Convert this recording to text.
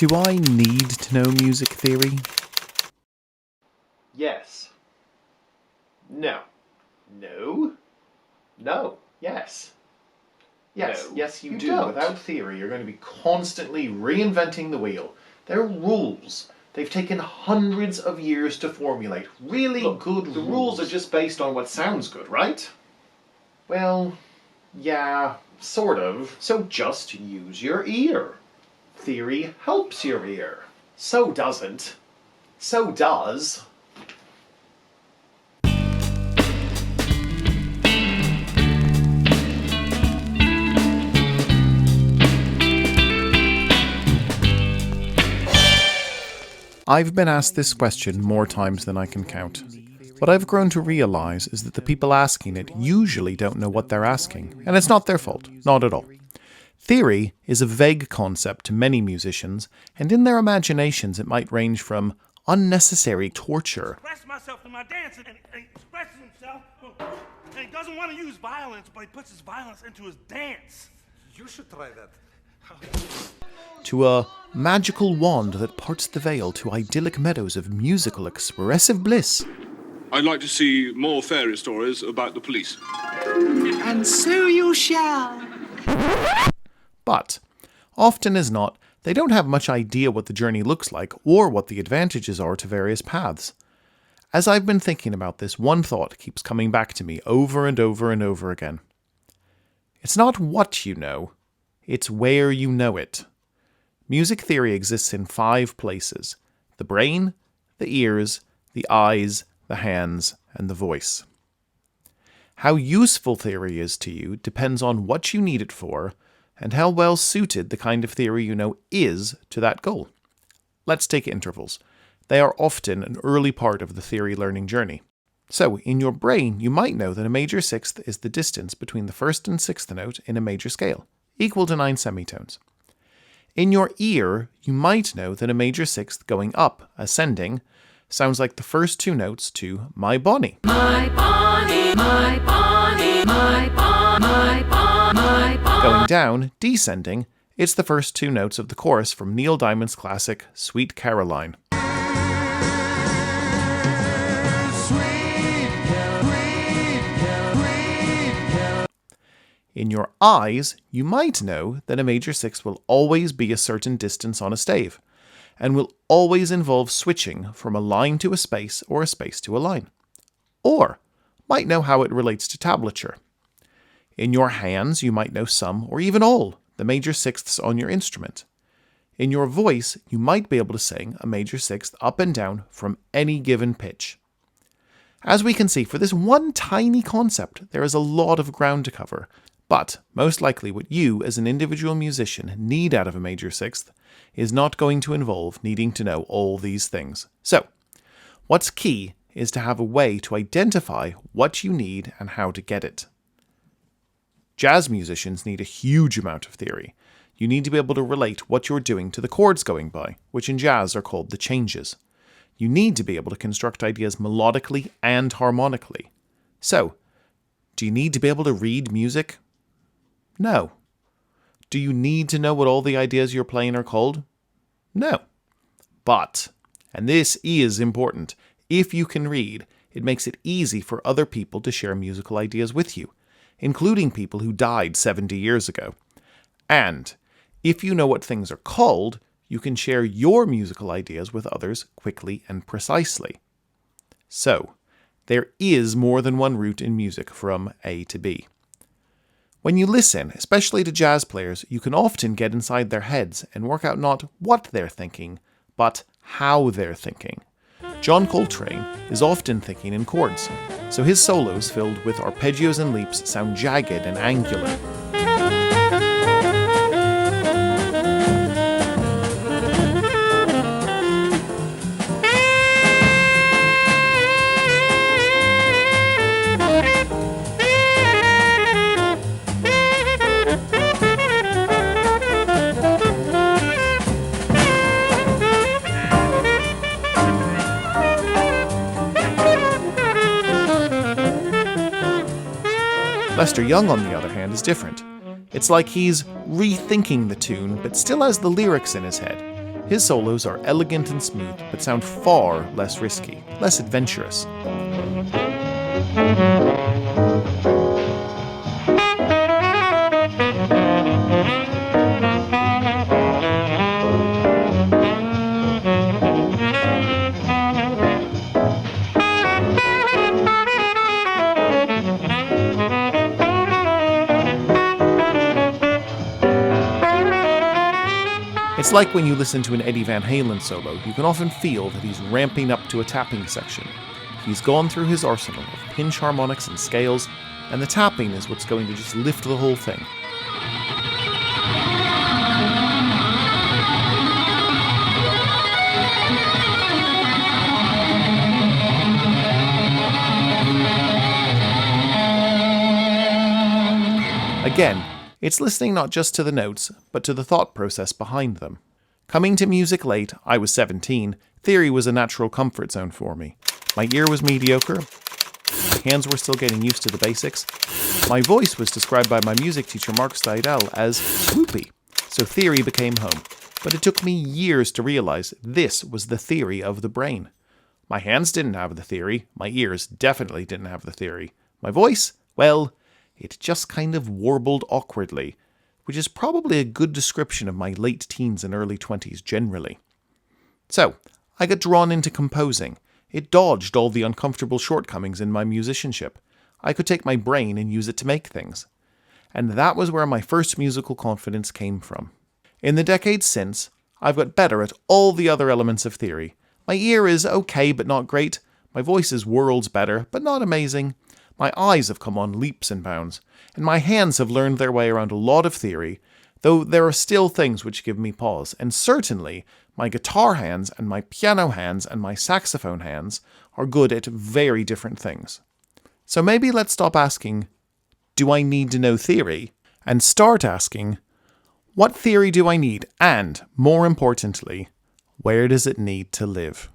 Do I need to know music theory? Yes. No. No. No. Yes. Yes, No, yes, you do. don't. Without theory, you're going to be constantly reinventing the wheel. They're rules. They've taken hundreds of years to formulate. Really good rules. The rules are just based on what sounds good, right? Well, yeah, sort of. So just use your ear. Theory helps your ear. So doesn't. So does. I've been asked this question more times than I can count. What I've grown to realise is that the people asking it usually don't know what they're asking, and it's not their fault, not at all. Theory is a vague concept to many musicians, and in their imaginations it might range from unnecessary torture Express myself in my dance and expresses himself. And he doesn't want to use violence, but he puts his violence into his dance. You should try that. to a magical wand that parts the veil to idyllic meadows of musical expressive bliss. I'd like to see more fairy stories about the police. And so you shall. But, often as not, they don't have much idea what the journey looks like or what the advantages are to various paths. As I've been thinking about this, one thought keeps coming back to me over and over and over again. It's not what you know, it's where you know it. Music theory exists in 5 places: the brain, the ears, the eyes, the hands, and the voice. How useful theory is to you depends on what you need it for, and how well suited the kind of theory you know is to that goal. Let's take intervals. They are often an early part of the theory learning journey. So, in your brain, you might know that a major sixth is the distance between the first and sixth note in a major scale, equal to 9 semitones. In your ear, you might know that a major sixth going up, ascending, sounds like the first 2 notes to My Bonnie. My Bonnie, my Bonnie, my Bonnie, my Bonnie, my Bonnie. Going down, descending, it's the first 2 notes of the chorus from Neil Diamond's classic Sweet Caroline. In your eyes, you might know that a major sixth will always be a certain distance on a stave, and will always involve switching from a line to a space or a space to a line. Or might know how it relates to tablature. In your hands, you might know some, or even all, the major sixths on your instrument. In your voice, you might be able to sing a major sixth up and down from any given pitch. As we can see, for this one tiny concept, there is a lot of ground to cover, but most likely what you, as an individual musician, need out of a major sixth is not going to involve needing to know all these things. So, what's key is to have a way to identify what you need and how to get it. Jazz musicians need a huge amount of theory. You need to be able to relate what you're doing to the chords going by, which in jazz are called the changes. You need to be able to construct ideas melodically and harmonically. So, do you need to be able to read music? No. Do you need to know what all the ideas you're playing are called? No. But, and this is important, if you can read, it makes it easy for other people to share musical ideas with you, including people who died 70 years ago. And, if you know what things are called, you can share your musical ideas with others quickly and precisely. So, there is more than one route in music from A to B. When you listen, especially to jazz players, you can often get inside their heads and work out not what they're thinking, but how they're thinking. John Coltrane is often thinking in chords, so his solos filled with arpeggios and leaps sound jagged and angular. Lester Young, on the other hand, is different. It's like he's rethinking the tune, but still has the lyrics in his head. His solos are elegant and smooth, but sound far less risky, less adventurous. It's like when you listen to an Eddie Van Halen solo, you can often feel that he's ramping up to a tapping section. He's gone through his arsenal of pinch harmonics and scales, and the tapping is what's going to just lift the whole thing. Again, it's listening not just to the notes, but to the thought process behind them. Coming to music late, I was 17, theory was a natural comfort zone for me. My ear was mediocre, my hands were still getting used to the basics. My voice was described by my music teacher Mark Steidel as swoopy, so theory became home. But it took me years to realize this was the theory of the brain. My hands didn't have the theory, my ears definitely didn't have the theory. My voice, well, it just kind of warbled awkwardly, which is probably a good description of my late teens and early 20s generally. So, I got drawn into composing. It dodged all the uncomfortable shortcomings in my musicianship. I could take my brain and use it to make things. And that was where my first musical confidence came from. In the decades since, I've got better at all the other elements of theory. My ear is okay but not great. My voice is worlds better but not amazing. My eyes have come on leaps and bounds, and my hands have learned their way around a lot of theory, though there are still things which give me pause, and certainly my guitar hands and my piano hands and my saxophone hands are good at very different things. So maybe let's stop asking, do I need to know theory? And start asking, what theory do I need? And, more importantly, where does it need to live?